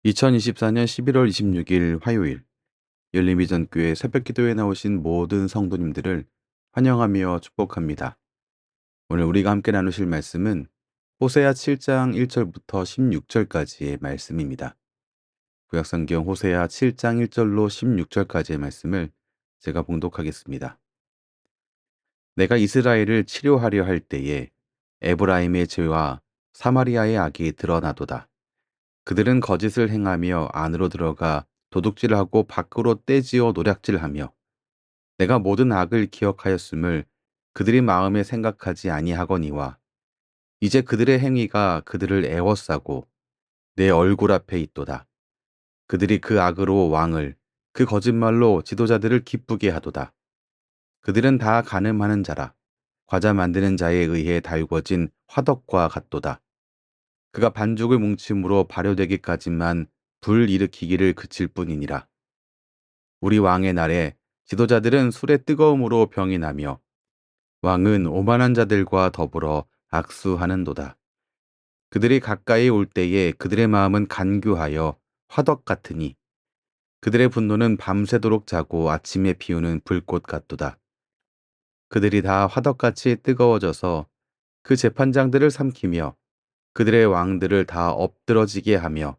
2024년 11월 26일 화요일 열림비전교회 새벽기도에 나오신 모든 성도님들을 환영하며 축복합니다. 오늘 우리가 함께 나누실 말씀은 호세아 7장 1절부터 16절까지의 말씀입니다. 구약성경 호세아 7장 1절로 16절까지의 말씀을 제가 봉독하겠습니다. 내가 이스라엘을 치료하려 할 때에 에브라임의 죄와 사마리아의 악이 드러나도다. 그들은 거짓을 행하며 안으로 들어가 도둑질하고 밖으로 떼지어 노략질하며 내가 모든 악을 기억하였음을 그들이 마음에 생각하지 아니하거니와 이제 그들의 행위가 그들을 애워싸고 내 얼굴 앞에 있도다. 그들이 그 악으로 왕을 그 거짓말로 지도자들을 기쁘게 하도다. 그들은 다 간음하는 자라 과자 만드는 자에 의해 달궈진 화덕과 같도다. 그가 반죽을 뭉침으로 발효되기까지만 불 일으키기를 그칠 뿐이니라. 우리 왕의 날에 지도자들은 술의 뜨거움으로 병이 나며 왕은 오만한 자들과 더불어 악수하는도다. 그들이 가까이 올 때에 그들의 마음은 간교하여 화덕 같으니 그들의 분노는 밤새도록 자고 아침에 피우는 불꽃 같도다. 그들이 다 화덕같이 뜨거워져서 그 재판장들을 삼키며 그들의 왕들을 다 엎드러지게 하며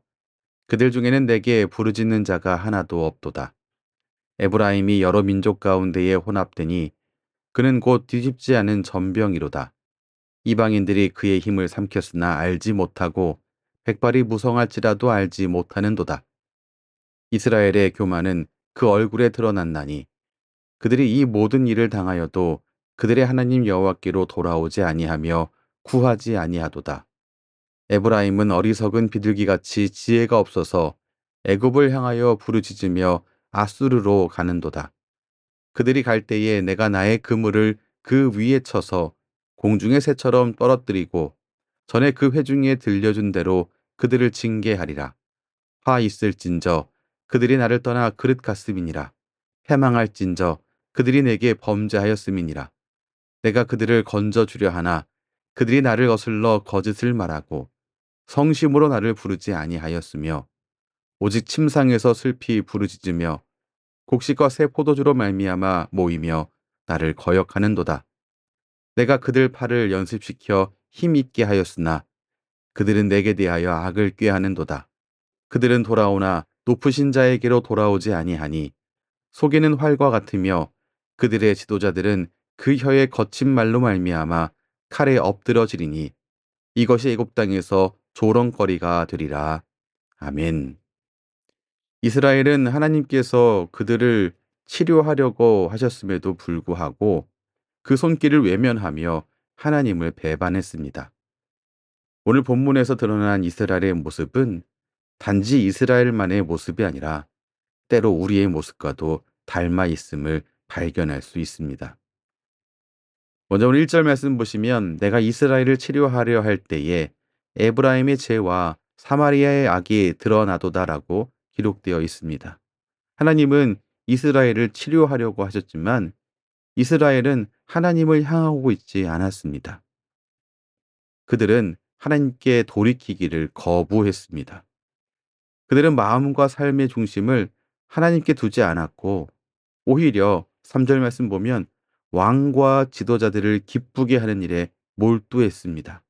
그들 중에는 내게 부르짖는 자가 하나도 없도다. 에브라임이 여러 민족 가운데에 혼합되니 그는 곧 뒤집지 않은 전병이로다. 이방인들이 그의 힘을 삼켰으나 알지 못하고 백발이 무성할지라도 알지 못하는도다. 이스라엘의 교만은 그 얼굴에 드러났나니 그들이 이 모든 일을 당하여도 그들의 하나님 여호와께로 돌아오지 아니하며 구하지 아니하도다. 에브라임은 어리석은 비둘기같이 지혜가 없어서 애굽을 향하여 부르짖으며 아수르로 가는도다. 그들이 갈 때에 내가 나의 그물을 그 위에 쳐서 공중의 새처럼 떨어뜨리고 전에 그 회중에 들려준 대로 그들을 징계하리라. 화 있을진저 그들이 나를 떠나 그릇 같음이니라. 패망할진저 그들이 내게 범죄하였음이니라. 내가 그들을 건져주려 하나 그들이 나를 거슬러 거짓을 말하고 성심으로 나를 부르지 아니하였으며 오직 침상에서 슬피 부르짖으며 곡식과 새 포도주로 말미암아 모이며 나를 거역하는도다. 내가 그들 팔을 연습시켜 힘있게 하였으나 그들은 내게 대하여 악을 꾀하는도다. 그들은 돌아오나 높으신 자에게로 돌아오지 아니하니 속에는 활과 같으며 그들의 지도자들은 그 혀의 거친 말로 말미암아 칼에 엎드러지리니 이것이 애굽 땅에서 조롱거리가 되리라. 아멘. 이스라엘은 하나님께서 그들을 치료하려고 하셨음에도 불구하고 그 손길을 외면하며 하나님을 배반했습니다. 오늘 본문에서 드러난 이스라엘의 모습은 단지 이스라엘만의 모습이 아니라 때로 우리의 모습과도 닮아 있음을 발견할 수 있습니다. 먼저 오늘 1절 말씀 보시면 내가 이스라엘을 치료하려 할 때에 에브라임의 죄와 사마리아의 악이 드러나도다라고 기록되어 있습니다. 하나님은 이스라엘을 치료하려고 하셨지만 이스라엘은 하나님을 향하고 있지 않았습니다. 그들은 하나님께 돌이키기를 거부했습니다. 그들은 마음과 삶의 중심을 하나님께 두지 않았고 오히려 3절 말씀 보면 왕과 지도자들을 기쁘게 하는 일에 몰두했습니다.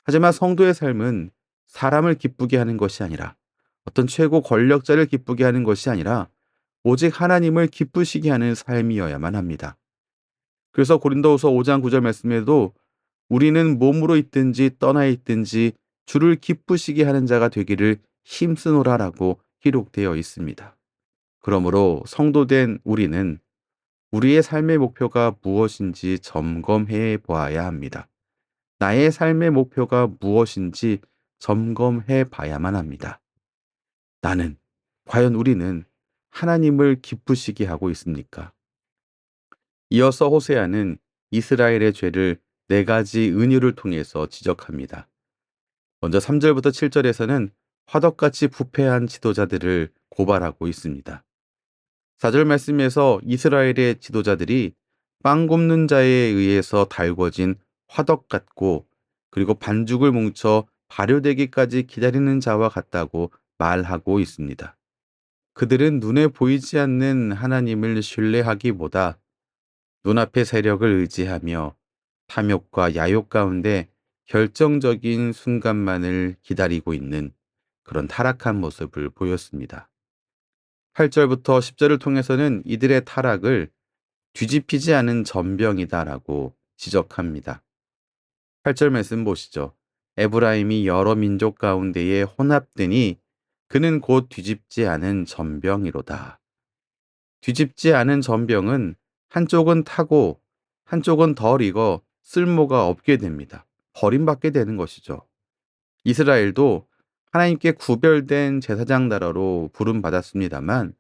하지만 성도의 삶은 사람을 기쁘게 하는 것이 아니라 어떤 최고 권력자를 기쁘게 하는 것이 아니라 오직 하나님을 기쁘시게 하는 삶이어야만 합니다. 그래서 고린도후서 5장 9절 말씀에도 우리는 몸으로 있든지 떠나 있든지 주를 기쁘시게 하는 자가 되기를 힘쓰노라라고 기록되어 있습니다. 그러므로 성도된 우리는 우리의 삶의 목표가 무엇인지 점검해 보아야 합니다. 나의 삶의 목표가 무엇인지 점검해 봐야만 합니다. 과연 우리는 하나님을 기쁘시게 하고 있습니까? 이어서 호세아는 이스라엘의 죄를 네 가지 은유를 통해서 지적합니다. 먼저 3절부터 7절에서는 화덕같이 부패한 지도자들을 고발하고 있습니다. 4절 말씀에서 이스라엘의 지도자들이 빵 굽는 자에 의해서 달궈진 화덕 같고 그리고 반죽을 뭉쳐 발효되기까지 기다리는 자와 같다고 말하고 있습니다. 그들은 눈에 보이지 않는 하나님을 신뢰하기보다 눈앞의 세력을 의지하며 탐욕과 야욕 가운데 결정적인 순간만을 기다리고 있는 그런 타락한 모습을 보였습니다. 8절부터 10절을 통해서는 이들의 타락을 뒤집히지 않은 전병이다라고 지적합니다. 8절 말씀 보시죠. 에브라임이 여러 민족 가운데에 혼합되니 그는 곧 뒤집지 않은 전병이로다. 뒤집지 않은 전병은 한쪽은 타고 한쪽은 덜 익어 쓸모가 없게 됩니다. 버림받게 되는 것이죠. 이스라엘도 하나님께 구별된 제사장 나라로 부름받았습니다만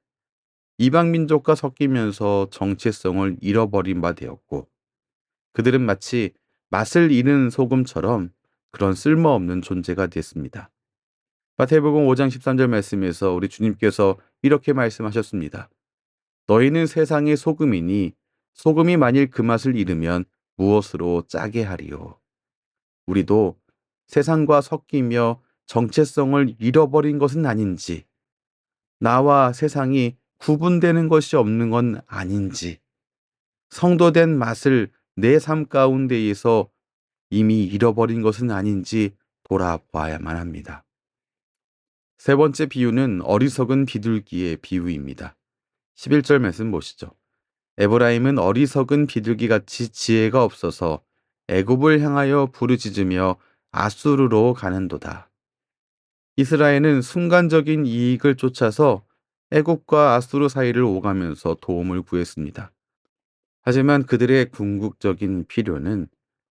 이방 민족과 섞이면서 정체성을 잃어버린 바 되었고 그들은 마치 맛을 잃은 소금처럼 그런 쓸모없는 존재가 됐습니다. 마태복음 5장 13절 말씀에서 우리 주님께서 이렇게 말씀하셨습니다. 너희는 세상의 소금이니 소금이 만일 그 맛을 잃으면 무엇으로 짜게 하리요. 우리도 세상과 섞이며 정체성을 잃어버린 것은 아닌지, 나와 세상이 구분되는 것이 없는 건 아닌지, 성도된 맛을 내 삶 가운데에서 이미 잃어버린 것은 아닌지 돌아봐야만 합니다. 세 번째 비유는 어리석은 비둘기의 비유입니다. 11절 말씀 보시죠. 에브라임은 어리석은 비둘기같이 지혜가 없어서 애굽을 향하여 부르짖으며 아수르로 가는도다. 이스라엘은 순간적인 이익을 쫓아서 애굽과 아수르 사이를 오가면서 도움을 구했습니다. 하지만 그들의 궁극적인 필요는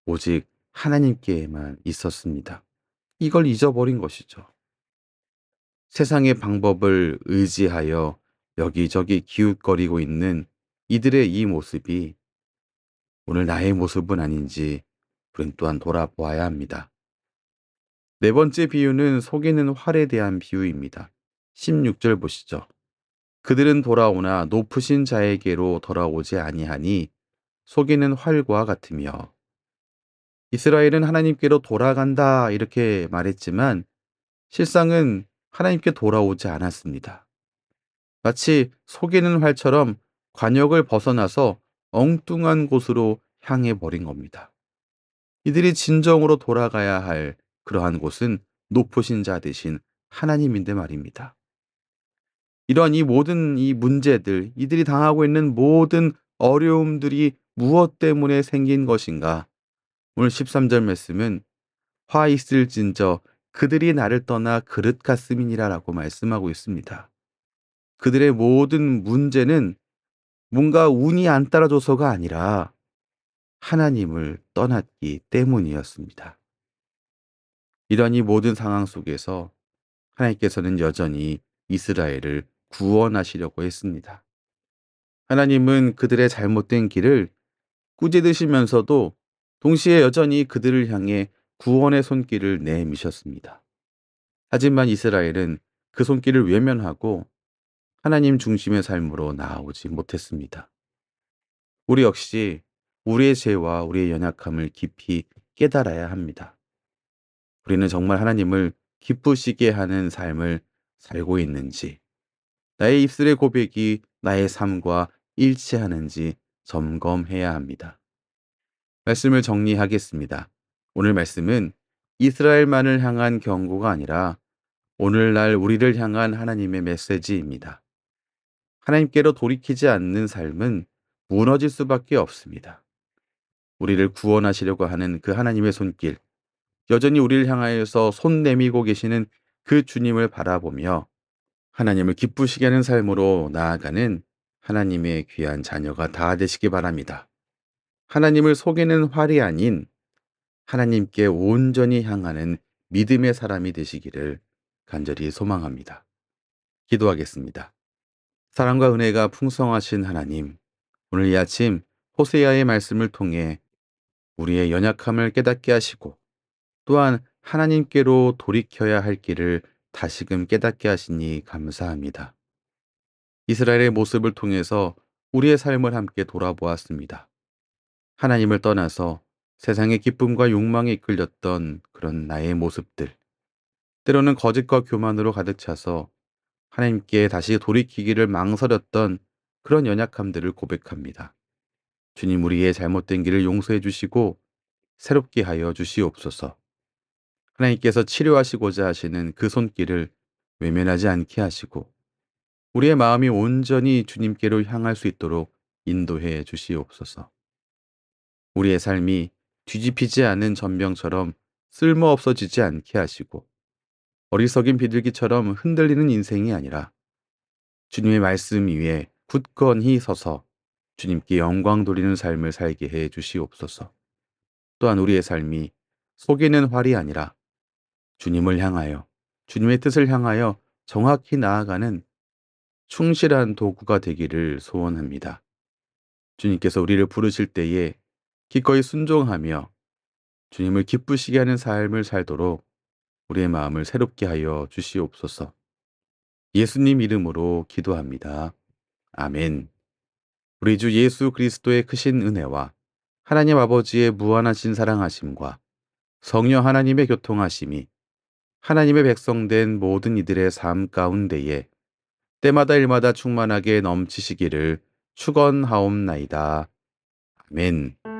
오직 하나님께만 있었습니다. 이걸 잊어버린 것이죠. 세상의 방법을 의지하여 여기저기 기웃거리고 있는 이들의 이 모습이 오늘 나의 모습은 아닌지 우린 또한 돌아보아야 합니다. 네 번째 비유는 속이는 활에 대한 비유입니다. 16절 보시죠. 그들은 돌아오나 높으신 자에게로 돌아오지 아니하니 속이는 활과 같으며 이스라엘은 하나님께로 돌아간다 이렇게 말했지만 실상은 하나님께 돌아오지 않았습니다. 마치 속이는 활처럼 관역을 벗어나서 엉뚱한 곳으로 향해 버린 겁니다. 이들이 진정으로 돌아가야 할 그러한 곳은 높으신 자 되신 하나님인데 말입니다. 이런 이 모든 이 문제들, 이들이 당하고 있는 모든 어려움들이 무엇 때문에 생긴 것인가? 오늘 13절 말씀은 화 있을진저 그들이 나를 떠나 그릇 같음이니라라고 말씀하고 있습니다. 그들의 모든 문제는 뭔가 운이 안 따라줘서가 아니라 하나님을 떠났기 때문이었습니다. 이런 이 모든 상황 속에서 하나님께서는 여전히 이스라엘을 구원하시려고 했습니다. 하나님은 그들의 잘못된 길을 꾸짖으시면서도 동시에 여전히 그들을 향해 구원의 손길을 내미셨습니다. 하지만 이스라엘은 그 손길을 외면하고 하나님 중심의 삶으로 나아오지 못했습니다. 우리 역시 우리의 죄와 우리의 연약함을 깊이 깨달아야 합니다. 우리는 정말 하나님을 기쁘시게 하는 삶을 살고 있는지, 나의 입술의 고백이 나의 삶과 일치하는지 점검해야 합니다. 말씀을 정리하겠습니다. 오늘 말씀은 이스라엘만을 향한 경고가 아니라 오늘날 우리를 향한 하나님의 메시지입니다. 하나님께로 돌이키지 않는 삶은 무너질 수밖에 없습니다. 우리를 구원하시려고 하는 그 하나님의 손길, 여전히 우리를 향하여서 손 내밀고 계시는 그 주님을 바라보며 하나님을 기쁘시게 하는 삶으로 나아가는 하나님의 귀한 자녀가 다 되시기 바랍니다. 하나님을 속이는 활이 아닌 하나님께 온전히 향하는 믿음의 사람이 되시기를 간절히 소망합니다. 기도하겠습니다. 사랑과 은혜가 풍성하신 하나님, 오늘 이 아침 호세아의 말씀을 통해 우리의 연약함을 깨닫게 하시고 또한 하나님께로 돌이켜야 할 길을 다시금 깨닫게 하시니 감사합니다. 이스라엘의 모습을 통해서 우리의 삶을 함께 돌아보았습니다. 하나님을 떠나서 세상의 기쁨과 욕망에 이끌렸던 그런 나의 모습들, 때로는 거짓과 교만으로 가득 차서 하나님께 다시 돌이키기를 망설였던 그런 연약함들을 고백합니다. 주님, 우리의 잘못된 길을 용서해 주시고 새롭게 하여 주시옵소서. 하나님께서 치료하시고자 하시는 그 손길을 외면하지 않게 하시고 우리의 마음이 온전히 주님께로 향할 수 있도록 인도해 주시옵소서. 우리의 삶이 뒤집히지 않은 전병처럼 쓸모없어지지 않게 하시고 어리석인 비둘기처럼 흔들리는 인생이 아니라 주님의 말씀 위에 굳건히 서서 주님께 영광 돌리는 삶을 살게 해 주시옵소서. 또한 우리의 삶이 속이는 활이 아니라 주님을 향하여 주님의 뜻을 향하여 정확히 나아가는 충실한 도구가 되기를 소원합니다. 주님께서 우리를 부르실 때에 기꺼이 순종하며 주님을 기쁘시게 하는 삶을 살도록 우리의 마음을 새롭게 하여 주시옵소서. 예수님 이름으로 기도합니다. 아멘. 우리 주 예수 그리스도의 크신 은혜와 하나님 아버지의 무한하신 사랑하심과 성령 하나님의 교통하심이 하나님의 백성된 모든 이들의 삶 가운데에 때마다 일마다 충만하게 넘치시기를 축원하옵나이다. 아멘.